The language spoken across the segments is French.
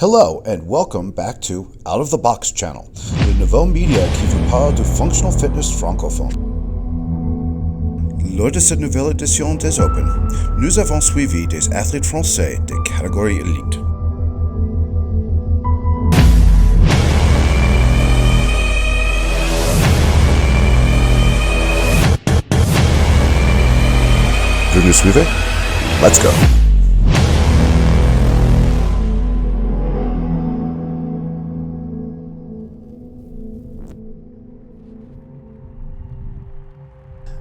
Hello and welcome back to Out of the Box Channel, le nouveau média qui vous parle du functional fitness francophone. Lors de cette nouvelle édition des Open, nous avons suivi des athlètes français de catégorie élite. Vous nous suivez? Let's go!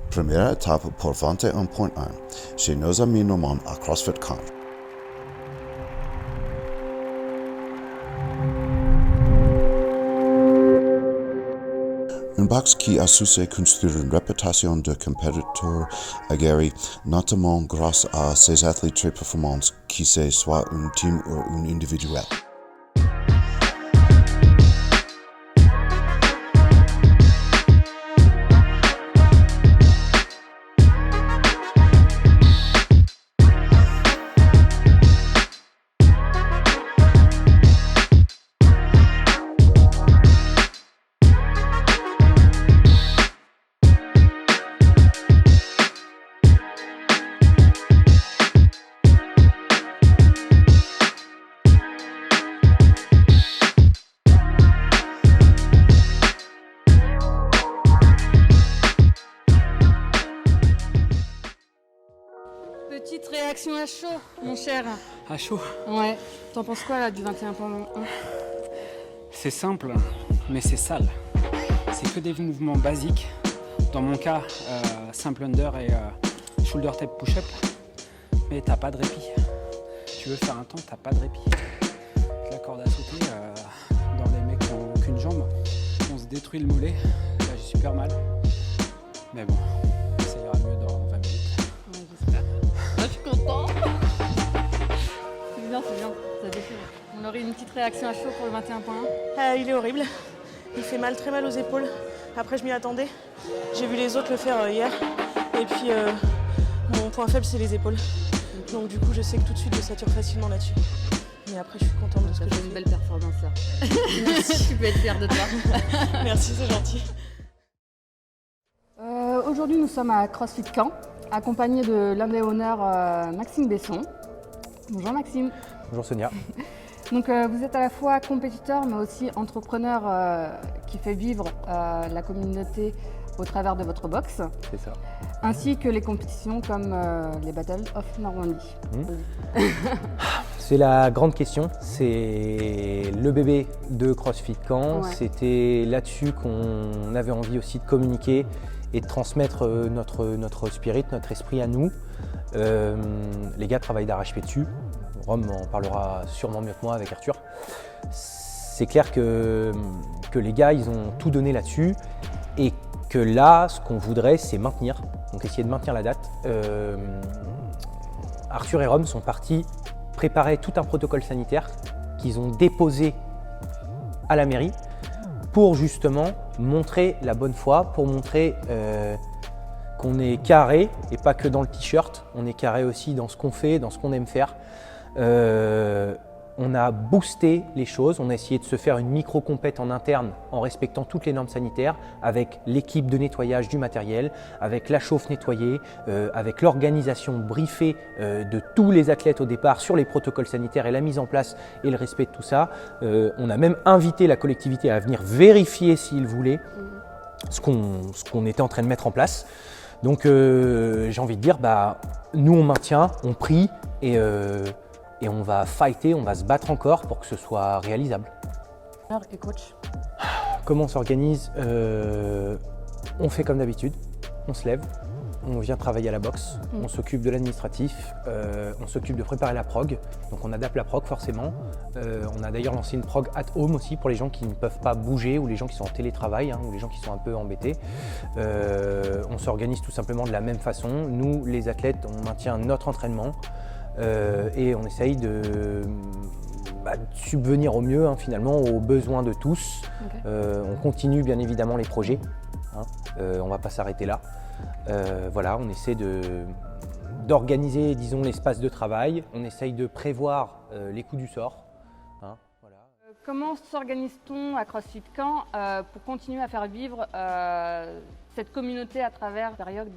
Première étape pour 21.1 chez nos amis normands à CrossFit Camp. Une box qui a su se construire une réputation de compétiteur aguerri, notamment grâce à ses athlètes très performants, qui c'est soit une team ou une individuelle. Petite réaction à chaud, mon cher. À chaud? Ouais. T'en penses quoi là du 21.1? C'est simple, mais c'est sale. C'est que des mouvements basiques. Dans mon cas, simple under et shoulder tap push-up. Mais t'as pas de répit. Tu veux faire un temps, t'as pas de répit. La corde à sauter, dans les mecs qui n'ont aucune jambe, on se détruit le mollet. Là, j'ai super mal. Mais bon, ça ira mieux dans 20 minutes. Ouais, j'espère. Ah, je suis content. C'est bien, ça défile. On aurait une petite réaction à chaud pour le 21.1. Il est horrible. Il fait mal, très mal aux épaules. Après, je m'y attendais. J'ai vu les autres le faire hier. Et puis, mon point faible, c'est les épaules. Donc, du coup, je sais que tout de suite, je sature facilement là-dessus. Mais après, je suis contente de ce que j'ai fait. Une belle performance là. Tu peux être fière de toi. Merci, c'est gentil. Aujourd'hui, nous sommes à CrossFit Camp, accompagnés de l'un des honneurs, Maxime Besson. Bonjour Maxime. Bonjour Sonia. Donc vous êtes à la fois compétiteur mais aussi entrepreneur qui fait vivre la communauté au travers de votre box. C'est ça. Ainsi que les compétitions comme les Battle of Normandie. C'est la grande question. C'est le bébé de CrossFit Camp. Ouais. C'était là-dessus qu'on avait envie aussi de communiquer et de transmettre notre spirit, notre esprit à nous. Les gars travaillent d'arrache-pied dessus. Rome en parlera sûrement mieux que moi avec Arthur. C'est clair que les gars, ils ont tout donné là-dessus et que là, ce qu'on voudrait, c'est maintenir. Donc essayer de maintenir la date. Arthur et Rome sont partis préparer tout un protocole sanitaire qu'ils ont déposé à la mairie pour justement montrer la bonne foi, pour montrer qu'on est carré et pas que dans le t-shirt, on est carré aussi dans ce qu'on fait, dans ce qu'on aime faire. On a boosté les choses, on a essayé de se faire une micro-compète en interne en respectant toutes les normes sanitaires avec l'équipe de nettoyage du matériel, avec la chauffe nettoyée, avec l'organisation briefée de tous les athlètes au départ sur les protocoles sanitaires et la mise en place et le respect de tout ça. On a même invité la collectivité à venir vérifier s'ils voulaient ce qu'on était en train de mettre en place. Donc j'ai envie de dire, nous on maintient, on prie et on va fighter, on va se battre encore pour que ce soit réalisable. Et coach. Comment on s'organise? On fait comme d'habitude, on se lève, on vient travailler à la boxe, on s'occupe de l'administratif, on s'occupe de préparer la prog, donc on adapte la prog forcément. On a d'ailleurs lancé une prog at home aussi pour les gens qui ne peuvent pas bouger ou les gens qui sont en télétravail ou les gens qui sont un peu embêtés. On s'organise tout simplement de la même façon. Nous, les athlètes, on maintient notre entraînement. Et on essaye de subvenir au mieux finalement aux besoins de tous. Okay. On continue bien évidemment les projets, on ne va pas s'arrêter là. Voilà, on essaie d'organiser, disons, l'espace de travail, on essaye de prévoir les coups du sort. Comment s'organise-t-on à CrossFit Caen pour continuer à faire vivre cette communauté à travers la période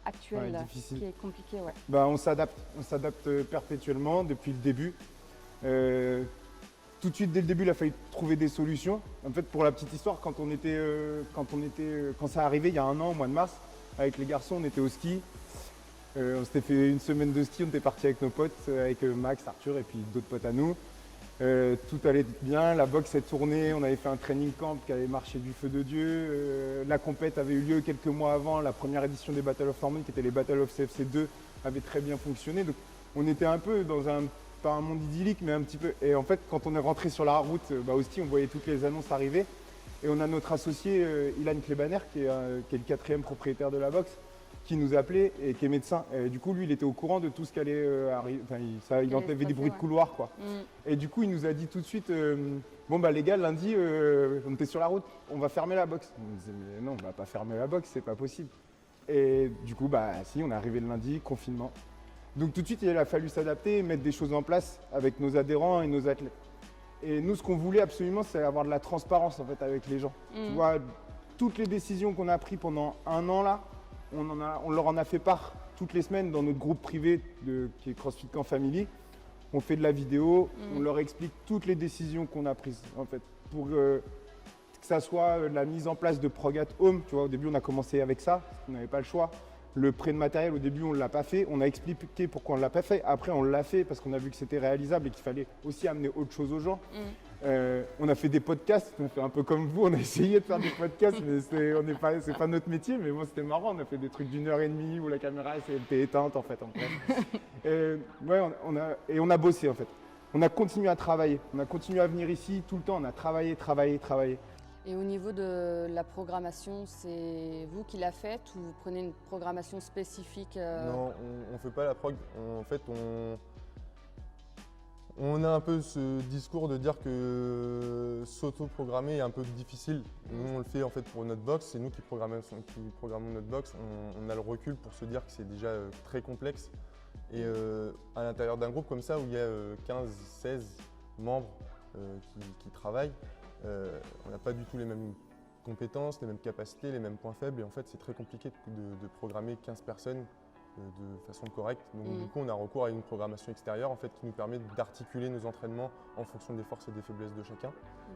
actuelle difficile. qui est compliquée? Ouais. On s'adapte perpétuellement depuis le début. Tout de suite, dès le début, il a fallu trouver des solutions. En fait, pour la petite histoire, quand ça arrivait il y a 1 an, au mois de mars, avec les garçons, on était au ski. On s'était fait une semaine de ski, on était parti avec nos potes, avec Max, Arthur et puis d'autres potes à nous. Tout allait bien, la boxe s'est tournée, on avait fait un training camp qui avait marché du feu de Dieu. La compète avait eu lieu quelques mois avant, la première édition des Battle of Norman, qui était les Battle of CFC 2, avait très bien fonctionné. Donc on était un peu dans pas un monde idyllique, mais un petit peu. Et en fait, quand on est rentré sur la route, au ski, on voyait toutes les annonces arriver. Et on a notre associé Ilan Klebaner, qui est le 4e propriétaire de la boxe, qui nous appelait et qui est médecin. Et du coup, lui, il était au courant de tout ce qui allait arriver. Enfin, il entendait des bruits de couloir, quoi. Et du coup, il nous a dit tout de suite, les gars, lundi, on était sur la route, on va fermer la boxe. On disait, mais non, on va pas fermer la boxe, c'est pas possible. Et du coup, si, on est arrivé le lundi, confinement. Donc tout de suite, il a fallu s'adapter, mettre des choses en place avec nos adhérents et nos athlètes. Et nous, ce qu'on voulait absolument, c'est avoir de la transparence en fait avec les gens. Tu vois, toutes les décisions qu'on a prises pendant 1 an là, on leur en a fait part toutes les semaines dans notre groupe privé qui est CrossFit Caen Family. On fait de la vidéo, on leur explique toutes les décisions qu'on a prises en fait, pour que ça soit la mise en place de Prog at Home. Tu vois, au début, on a commencé avec ça, on n'avait pas le choix. Le prêt de matériel, au début, on ne l'a pas fait. On a expliqué pourquoi on ne l'a pas fait. Après, on l'a fait parce qu'on a vu que c'était réalisable et qu'il fallait aussi amener autre chose aux gens. On a fait des podcasts. On a fait un peu comme vous. On a essayé de faire des podcasts, mais c'est pas notre métier. Mais moi, c'était marrant. On a fait des trucs d'1h30 où la caméra était éteinte, en fait. On a bossé, en fait. On a continué à travailler. On a continué à venir ici tout le temps. On a travaillé. Et au niveau de la programmation, c'est vous qui la faites ou vous prenez une programmation spécifique Non, on ne fait pas la prog. En fait, on a un peu ce discours de dire que s'auto-programmer est un peu difficile. Nous, on le fait en fait pour notre box. C'est nous qui programmons notre box. On a le recul pour se dire que c'est déjà très complexe. Et à l'intérieur d'un groupe comme ça, où il y a 15-16 membres qui travaillent, on n'a pas du tout les mêmes compétences, les mêmes capacités, les mêmes points faibles et en fait c'est très compliqué de programmer 15 personnes de façon correcte. Donc du coup on a recours à une programmation extérieure en fait, qui nous permet d'articuler nos entraînements en fonction des forces et des faiblesses de chacun.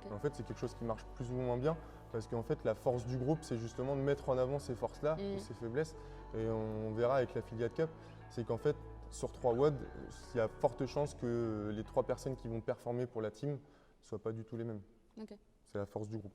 Et en fait c'est quelque chose qui marche plus ou moins bien parce qu'en fait la force du groupe c'est justement de mettre en avant ces forces-là, ces faiblesses et on verra avec l'Affiliate Cup, c'est qu'en fait sur 3 WOD, il y a forte chance que les 3 personnes qui vont performer pour la team ne soient pas du tout les mêmes. C'est la force du groupe.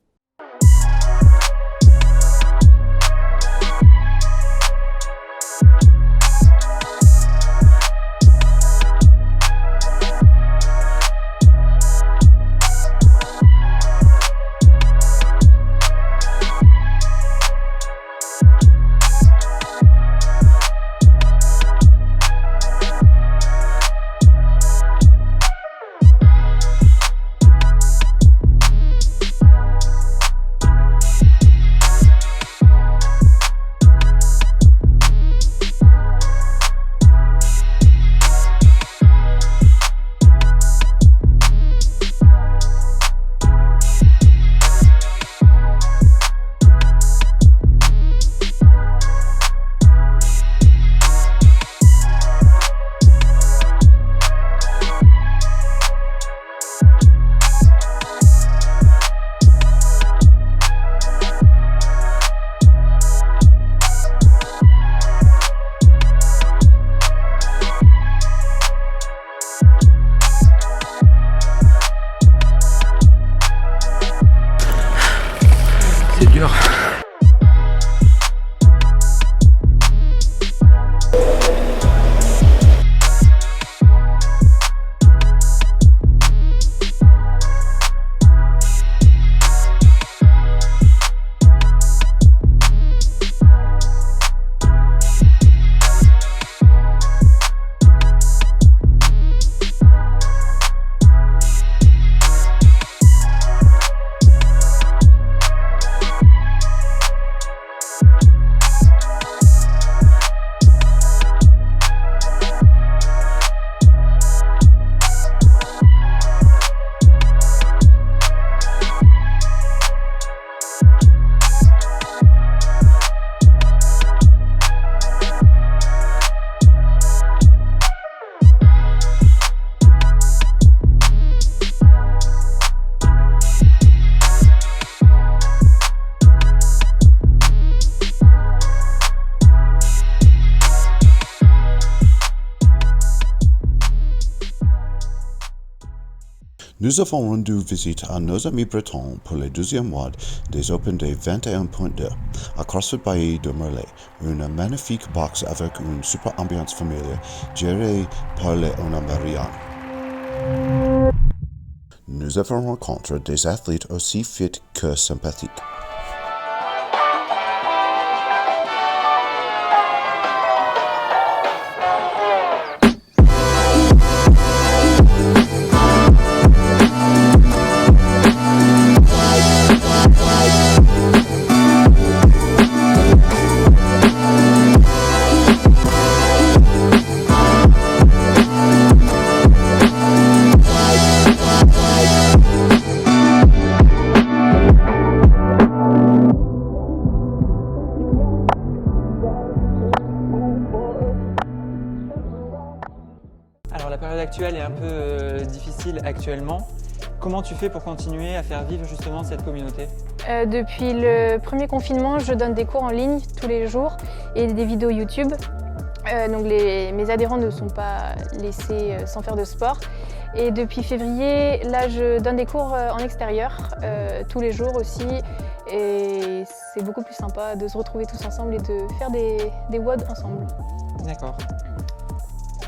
Nous avons rendu visite à nos amis bretons pour le deuxième WOD des Open Day 21.2 à CrossFit Bailly de Merlet, une magnifique box avec une super ambiance familiale gérée par Léona Marianne. Nous avons rencontré des athlètes aussi fit que sympathiques. Alors la période actuelle est un peu difficile actuellement. Comment tu fais pour continuer à faire vivre justement cette communauté? Depuis le premier confinement, je donne des cours en ligne tous les jours et des vidéos YouTube. Donc mes adhérents ne sont pas laissés sans faire de sport. Et depuis février, là je donne des cours en extérieur tous les jours aussi. Et c'est beaucoup plus sympa de se retrouver tous ensemble et de faire des WOD ensemble. D'accord.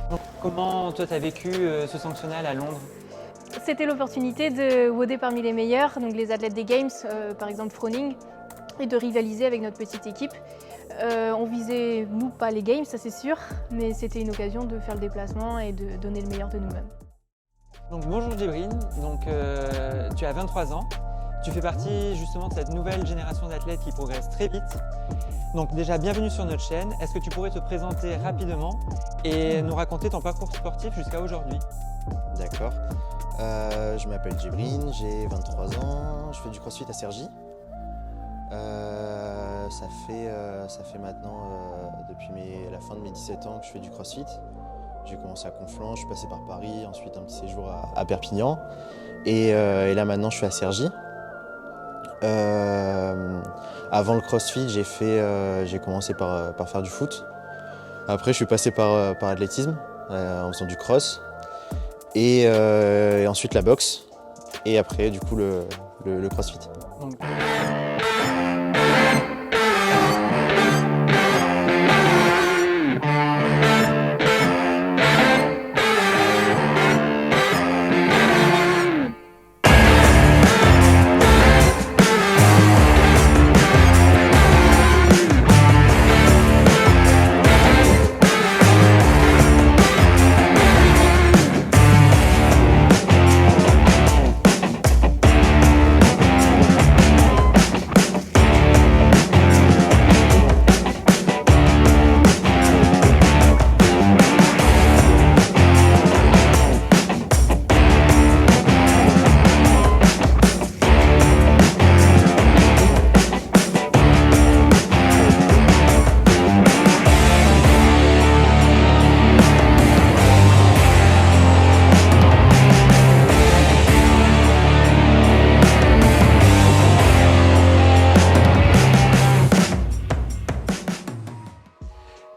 Donc, comment toi tu as vécu ce sanctionnal à Londres? C'était l'opportunité de WODer parmi les meilleurs, donc les athlètes des Games, par exemple Froning, et de rivaliser avec notre petite équipe. On visait, nous, pas les Games, ça c'est sûr, mais c'était une occasion de faire le déplacement et de donner le meilleur de nous-mêmes. Donc bonjour Djibrine, donc, tu as 23 ans. Tu fais partie justement de cette nouvelle génération d'athlètes qui progresse très vite. Donc déjà, bienvenue sur notre chaîne. Est-ce que tu pourrais te présenter rapidement et nous raconter ton parcours sportif jusqu'à aujourd'hui? D'accord. Je m'appelle Djibrine, j'ai 23 ans, je fais du crossfit à Cergy. Ça fait maintenant, depuis la fin de mes 17 ans que je fais du crossfit. J'ai commencé à Conflans, je suis passé par Paris, ensuite un petit séjour à Perpignan. Et là maintenant je suis à Cergy. Avant le crossfit, j'ai commencé par faire du foot. Après je suis passé par l'athlétisme, en faisant du cross. Et ensuite la boxe. Et après du coup le crossfit. Donc...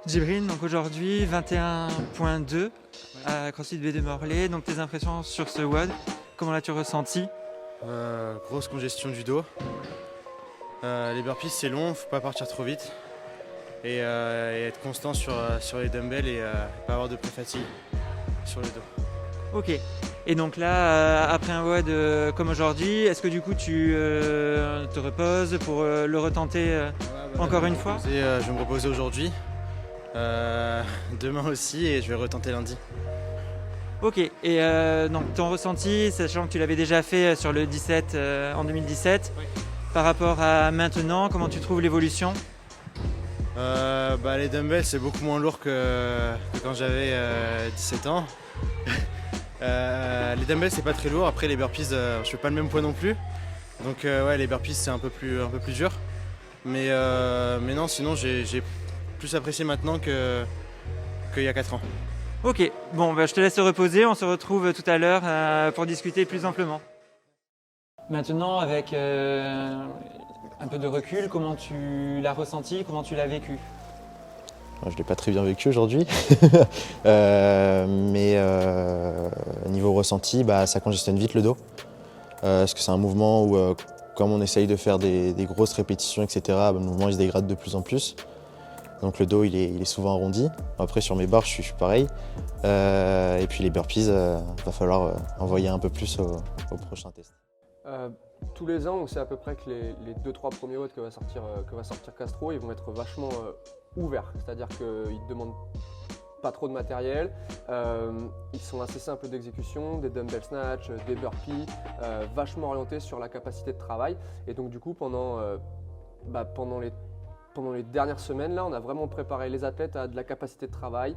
Djibrine, donc aujourd'hui 21.2 à CrossFit Bailly de Merlet. Donc tes impressions sur ce WOD, comment l'as-tu ressenti? Grosse congestion du dos. Les burpees c'est long, faut pas partir trop vite. Et être constant sur les dumbbells et pas avoir de pré-fatigue sur le dos. Ok. Et donc là, après un WOD comme aujourd'hui, est-ce que du coup tu te reposes pour le retenter encore une fois? Je vais me reposer aujourd'hui. Demain aussi et je vais retenter lundi. Ok, et donc ton ressenti, sachant que tu l'avais déjà fait sur le 17 en 2017, oui. Par rapport à maintenant, comment tu trouves l'évolution? Les dumbbells c'est beaucoup moins lourd que quand j'avais 17 ans. Les dumbbells c'est pas très lourd, après les burpees je fais pas le même poids non plus. Donc les burpees c'est un peu plus dur. Mais non, sinon j'ai plus apprécié maintenant qu'il y a 4 ans. Ok, bon je te laisse te reposer, on se retrouve tout à l'heure pour discuter plus amplement. Maintenant avec un peu de recul, comment tu l'as ressenti, comment tu l'as vécu? Je ne l'ai pas très bien vécu aujourd'hui. Mais niveau ressenti, ça congestionne vite le dos. Parce que c'est un mouvement où, comme on essaye de faire des grosses répétitions, etc., le mouvement il se dégrade de plus en plus. Donc le dos il est souvent arrondi. Après sur mes barres je suis pareil. Et puis les burpees, va falloir envoyer un peu plus au prochain test. Tous les ans, on sait à peu près que les 2-3 premiers watts que va sortir Castro, ils vont être vachement ouverts. C'est-à-dire qu'ils ne demandent pas trop de matériel, ils sont assez simples d'exécution, des dumbbell snatch, des burpees, vachement orientés sur la capacité de travail. Et donc du coup, pendant les dernières semaines, là, on a vraiment préparé les athlètes à de la capacité de travail,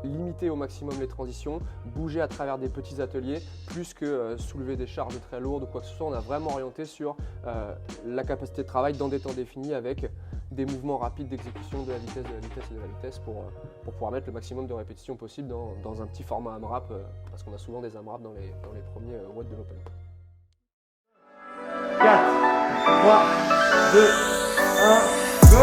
limiter au maximum les transitions, bouger à travers des petits ateliers, plus que soulever des charges très lourdes ou quoi que ce soit. On a vraiment orienté sur la capacité de travail dans des temps définis avec des mouvements rapides d'exécution de la vitesse, pour pouvoir mettre le maximum de répétitions possible dans un petit format AMRAP, parce qu'on a souvent des AMRAP dans les premiers watts de l'Open. 4, 3, 2, 1, go!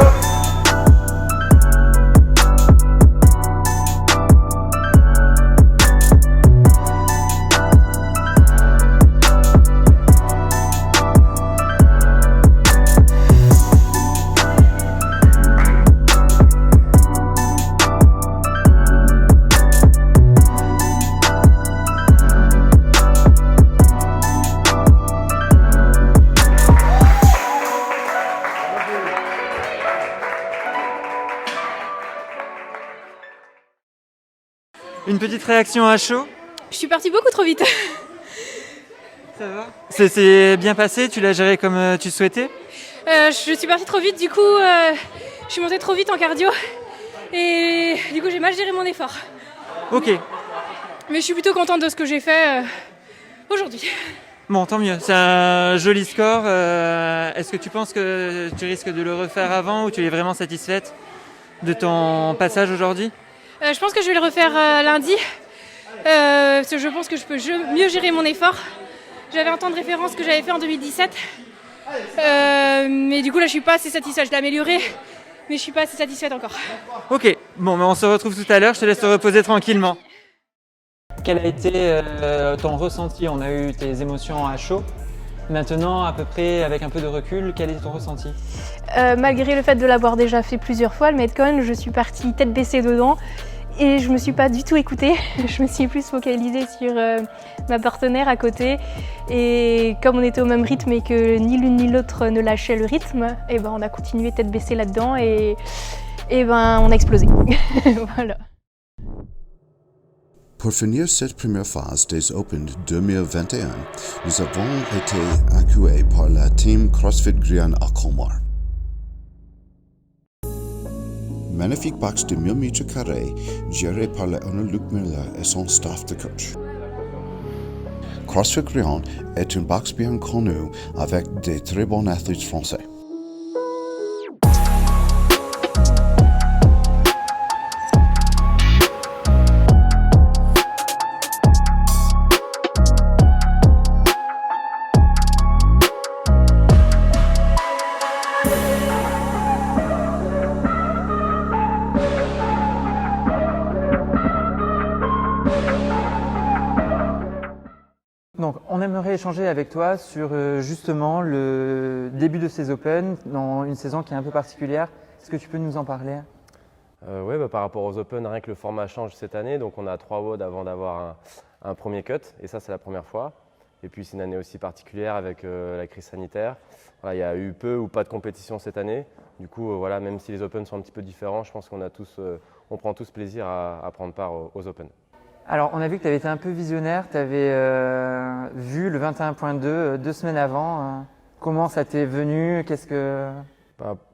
Une petite réaction à chaud? Je suis partie beaucoup trop vite. Ça va? C'est bien passé? Tu l'as géré comme tu souhaitais? Je suis partie trop vite, du coup, je suis montée trop vite en cardio. Et du coup, j'ai mal géré mon effort. Ok. Mais je suis plutôt contente de ce que j'ai fait aujourd'hui. Bon, tant mieux. C'est un joli score. Est-ce que tu penses que tu risques de le refaire avant ou tu es vraiment satisfaite de ton passage aujourd'hui? Je pense que je vais le refaire lundi. Parce que je pense que je peux mieux gérer mon effort. J'avais un temps de référence que j'avais fait en 2017. Mais du coup, là, je suis pas assez satisfaite. Je l'ai amélioré, mais je suis pas assez satisfaite encore. Ok. Bon, on se retrouve tout à l'heure. Je te laisse te reposer tranquillement. Quel a été ton ressenti? On a eu tes émotions à chaud. Maintenant, à peu près, avec un peu de recul, quel est ton ressenti? Malgré le fait de l'avoir déjà fait plusieurs fois, le Metcon, je suis partie tête baissée dedans et je me suis pas du tout écoutée. Je me suis plus focalisée sur ma partenaire à côté. Et comme on était au même rythme et que ni l'une ni l'autre ne lâchait le rythme, et on a continué tête baissée là-dedans et on a explosé. Voilà. Pour finir cette première phase des Open 2021, nous avons été accueillis par la team CrossFit Grian à Colmar. Magnifique box de 1000 mètres carrés, géré par le owner Luc Miller et son staff de coach. CrossFit Grian est une box bien connue avec des très bons athlètes français. Donc, on aimerait échanger avec toi sur justement le début de ces Open, dans une saison qui est un peu particulière. Est-ce que tu peux nous en parler? Oui, par rapport aux Open, rien que le format change cette année. Donc, on a 3 WOD avant d'avoir un premier cut. Et ça, c'est la première fois. Et puis, c'est une année aussi particulière avec la crise sanitaire. Voilà, il y a eu peu ou pas de compétition cette année. Du coup, voilà, même si les Open sont un petit peu différents, je pense qu'on on prend tous plaisir à prendre part aux Open. Alors, on a vu que tu avais été un peu visionnaire, tu avais vu le 21.2 2 semaines avant. Comment ça t'est venu?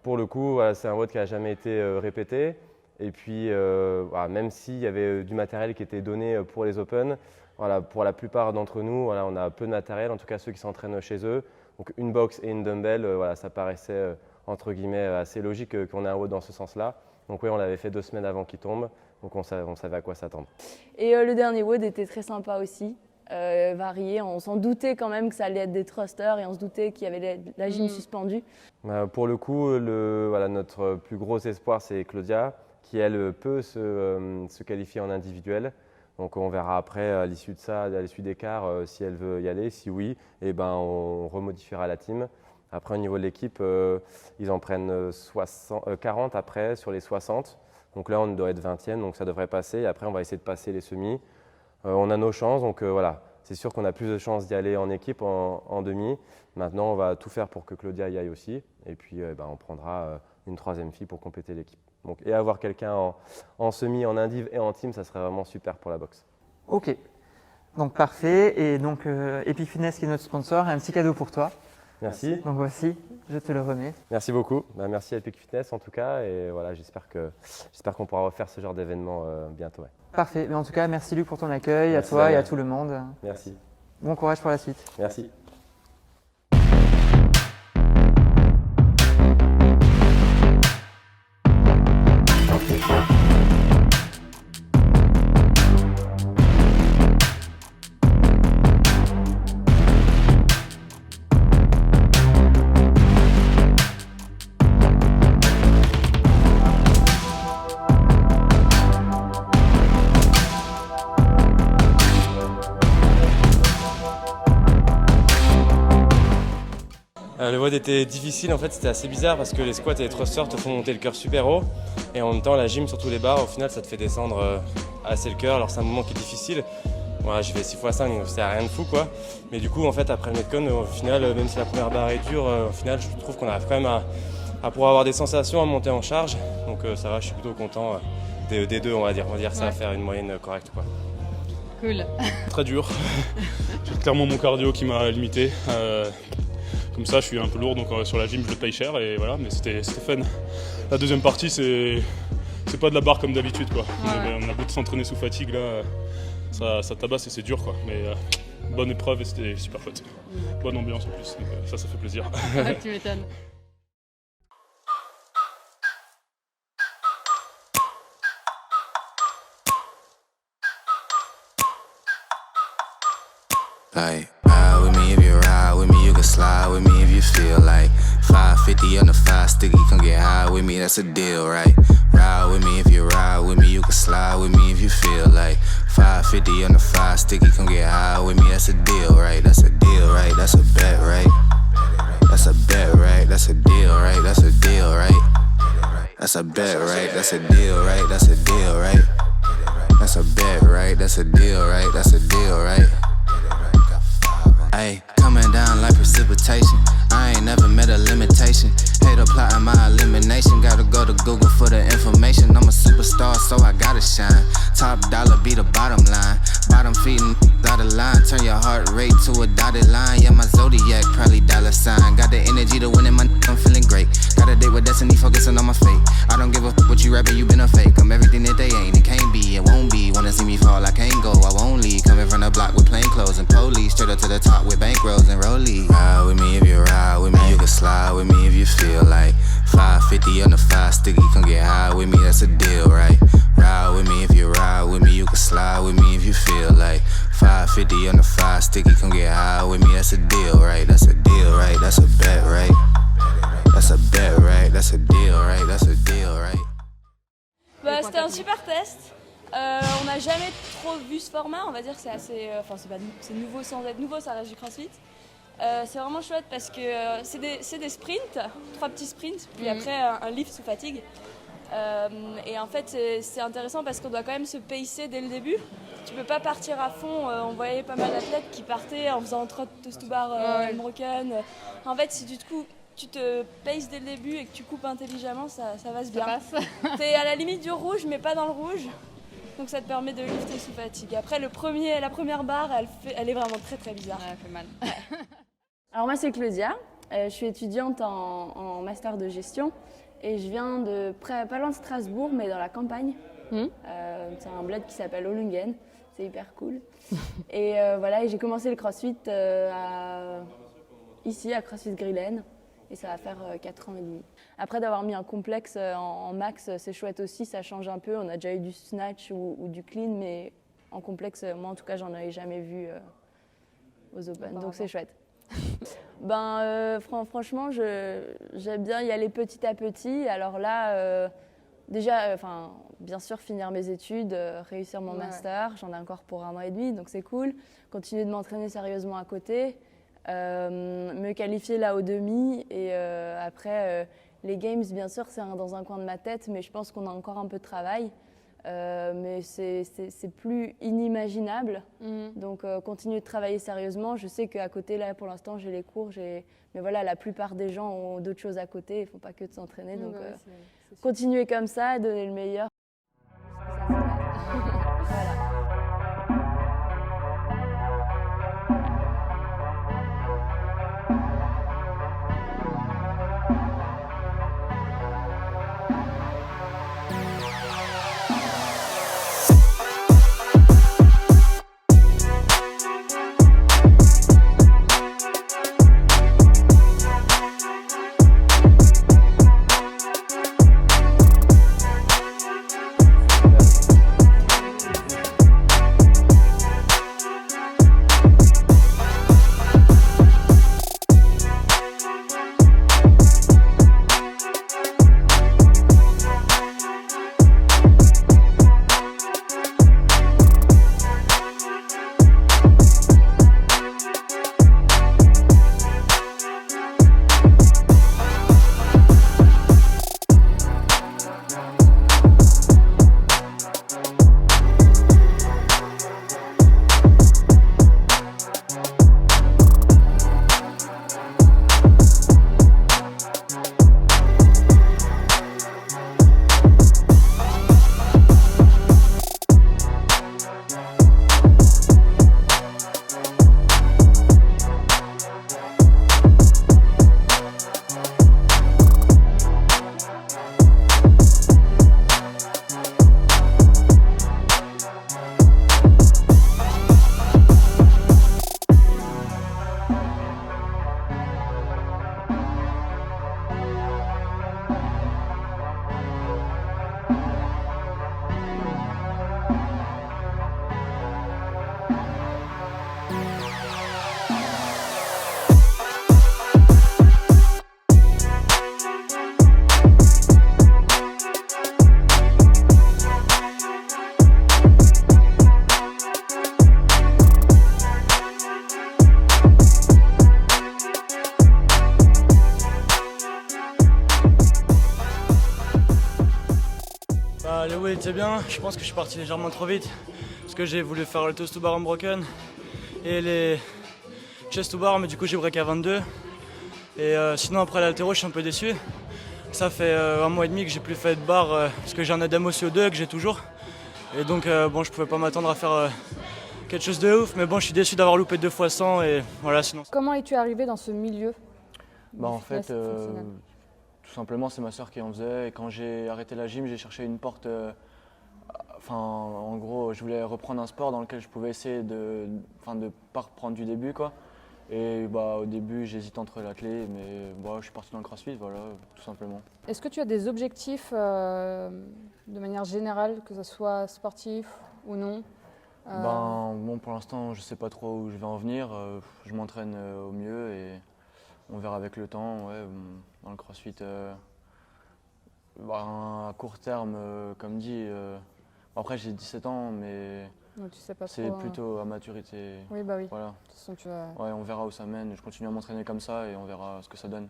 Pour le coup, voilà, c'est un WOD qui n'a jamais été répété. Et puis, voilà, même s'il y avait du matériel qui était donné pour les Open, voilà, pour la plupart d'entre nous, voilà, on a peu de matériel, en tout cas ceux qui s'entraînent chez eux. Donc une box et une dumbbell, voilà, ça paraissait entre guillemets assez logique qu'on ait un WOD dans ce sens-là. Donc oui, on l'avait fait 2 semaines avant qu'il tombe. Donc on savait à quoi s'attendre. Et le dernier WOD était très sympa aussi, varié. On s'en doutait quand même que ça allait être des thrusters et on se doutait qu'il y avait la gym suspendue. Pour le coup, voilà, notre plus gros espoir, c'est Claudia, qui elle peut se qualifier en individuel. Donc on verra après à l'issue de ça, à l'issue des quarts, si elle veut y aller. Si oui, eh ben, on remodifiera la team. Après au niveau de l'équipe, ils en prennent 40 après sur les 60. Donc là on doit être 20e, donc ça devrait passer. Et après on va essayer de passer les semis. On a nos chances, donc voilà. C'est sûr qu'on a plus de chances d'y aller en équipe, en demi. Maintenant on va tout faire pour que Claudia y aille aussi. Et puis ben, on prendra une 3e fille pour compléter l'équipe. Donc, et avoir quelqu'un en semi, en indiv et en team, ça serait vraiment super pour la boxe. Ok, donc parfait. Et donc Epic Fitness qui est notre sponsor, un petit cadeau pour toi. Merci. Donc voici, je te le remets. Merci beaucoup. Ben, merci à Epic Fitness en tout cas. Et voilà, j'espère qu'on pourra refaire ce genre d'événement bientôt. Ouais. Parfait. Mais en tout cas, merci Luc pour ton accueil, Merci à toi Daniel. et à tout le monde. Merci. Bon courage pour la suite. Merci. Le WOD était difficile, en fait c'était assez bizarre parce que les squats et les thrusters te font monter le cœur super haut et en même temps la gym, surtout les barres, au final ça te fait descendre assez le cœur, alors c'est un moment qui est difficile. Voilà, j'ai fait 6x5 donc c'était rien de fou quoi. Mais du coup en fait après le Metcon, au final même si la première barre est dure, au final je trouve qu'on arrive quand même à pouvoir avoir des sensations, à monter en charge. Donc ça va, je suis plutôt content des deux on va dire ça va faire une moyenne correcte quoi. Cool. Très dur, j'ai clairement mon cardio qui m'a limité. Comme ça, je suis un peu lourd, donc sur la gym, je le paye cher, et voilà, mais c'était fun. La deuxième partie, c'est pas de la barre comme d'habitude, quoi. Ouais. On a beau de s'entraîner sous fatigue, là, ça tabasse et c'est dur, quoi. Mais bonne épreuve et c'était super chouette. Bonne ambiance en plus, donc ça fait plaisir. Tu m'étonnes. Like, ride with me if you ride with me, you can slide with me if you feel like 550 on the 5 sticky, come get high with me, that's a deal, right? Ride with me if you ride with me, you can slide with me if you feel like 550 on the 5 sticky, come get high with me, that's a deal, right? That's a deal, right? That's a bet, right? That's a bet, right? That's a deal, right? That's a deal, right? That's a bet, right? That's a deal, right? That's a deal, right? That's a bet, right? That's a deal, right? That's a deal, right? Ayy, coming down like precipitation. I ain't never met a limitation. Hater plotting my elimination. Gotta go to Google for the information. I'm a superstar, so I gotta shine. Top dollar be the bottom line. Bottom feeding out of line. Turn your heart rate to a dotted line. Yeah, my zodiac probably dollar sign. Got the energy to win it, I'm feeling great. Got a date with destiny, focusing on my fate. I don't give a f what you rapping, you been a fake. I'm everything that they ain't, it can't be, it won't be. Wanna see me fall, I can't go, I won't leave. Coming from the block with plain clothes and police. Straight up to the top with bankrolls and rollies. Ride with me if you ride with me, you can slide with me if you feel like 550 on the 5 sticky, come get high with me, that's a deal, right? Ride with me if you ride with me, you can slide with me if you feel like 550 on the 5 sticky, come get high with me, that's a deal, right? That's a deal, right? That's a bet, right? That's a bet, right? That's a deal, right? That's a deal, right? Bah, c'était un super test. On n'a jamais trop vu ce format, on va dire que c'est assez. Enfin, c'est nouveau sans être nouveau, ça reste du crossfit. C'est vraiment chouette parce que c'est des sprints, 3 petits sprints, puis après un lift sous fatigue. Et en fait, c'est intéressant parce qu'on doit quand même se pacer dès le début. Tu peux pas partir à fond. On voyait pas mal d'athlètes qui partaient en faisant trot to bar unbroken. En fait, si tu te paces dès le début et que tu coupes intelligemment, ça va bien. T'es à la limite du rouge, mais pas dans le rouge. Donc ça te permet de lifter sous fatigue. Après, la première barre, elle est vraiment très très bizarre. Elle fait mal. Alors moi, c'est Claudia. Je suis étudiante en master de gestion. Et je viens de pas loin de Strasbourg, mais dans la campagne. C'est un bled qui s'appelle Ohlungen. C'est hyper cool. Et voilà, et j'ai commencé le crossfit ici, à CrossFit Grillen. Et ça va faire 4 ans et demi. Après d'avoir mis un complexe en max, c'est chouette aussi, ça change un peu. On a déjà eu du snatch ou du clean, mais en complexe, moi en tout cas, j'en avais jamais vu aux Open. Donc c'est chouette. Franchement, j'aime bien y aller petit à petit. Alors là, déjà, bien sûr, finir mes études, réussir mon Ouais. master, j'en ai encore pour 1 an et demi, donc c'est cool. Continuer de m'entraîner sérieusement à côté, me qualifier là au demi, et après, les games, bien sûr, c'est dans un coin de ma tête, mais je pense qu'on a encore un peu de travail. Mais c'est plus inimaginable. Donc continuer de travailler sérieusement. Je sais qu'à côté, là, pour l'instant, j'ai les cours. Mais voilà, la plupart des gens ont d'autres choses à côté. Ils ne font pas que de s'entraîner. Donc continuer comme ça, donner le meilleur. Les weights étaient bien, je pense que je suis parti légèrement trop vite parce que j'ai voulu faire le toast to bar unbroken et les chest to bar, mais du coup j'ai break à 22. Et sinon après l'haltéro je suis un peu déçu. Ça fait 1 mois et demi que j'ai plus fait de bar parce que j'ai un ADAM au CO2 que j'ai toujours. Et donc bon, je pouvais pas m'attendre à faire quelque chose de ouf, mais bon, je suis déçu d'avoir loupé 2 fois 100 et voilà, sinon. Comment es-tu arrivé dans ce milieu? En fait, tout simplement, c'est ma soeur qui en faisait. Et quand j'ai arrêté la gym, j'ai cherché une porte. En gros, je voulais reprendre un sport dans lequel je pouvais essayer de pas reprendre du début, quoi. Et au début, j'hésite entre l'athlé, mais je suis parti dans le CrossFit, voilà, tout simplement. Est-ce que tu as des objectifs de manière générale, que ce soit sportif ou non? Bon, pour l'instant, je sais pas trop où je vais en venir. Je m'entraîne au mieux et on verra avec le temps. Ouais, dans le CrossFit, à court terme, comme dit. Après, j'ai 17 ans, mais tu sais pas c'est trop, plutôt à maturité. Oui. Voilà. De toute façon, tu vas... Ouais, on verra où ça mène. Je continue à m'entraîner comme ça et on verra ce que ça donne.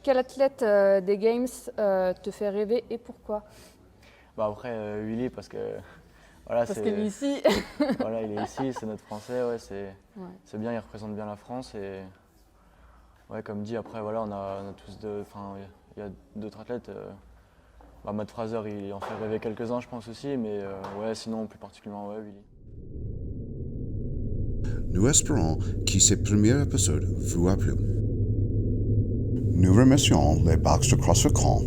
Quel athlète des Games te fait rêver et pourquoi? Après, Willy, parce que... Voilà, parce qu'il est ici. Voilà, il est ici, c'est notre Français, ouais, c'est bien, il représente bien la France. Et ouais, comme dit, après, voilà, on a tous il y a d'autres athlètes. Matt Fraser, il en fait rêver quelques-uns, je pense aussi, mais ouais, sinon, plus particulièrement, ouais, Willy. Nous espérons que ce premier épisode vous a plu. Nous remercions les box de CrossFit Caen,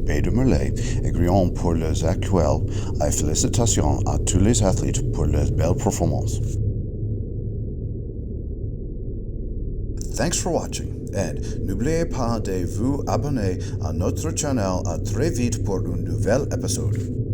Bay de Merlet et Grion pour leurs actuels et félicitations à tous les athlètes pour leurs belles performances. Thanks for watching and n'oubliez pas de vous abonner à notre channel à très vite pour un nouvel épisode.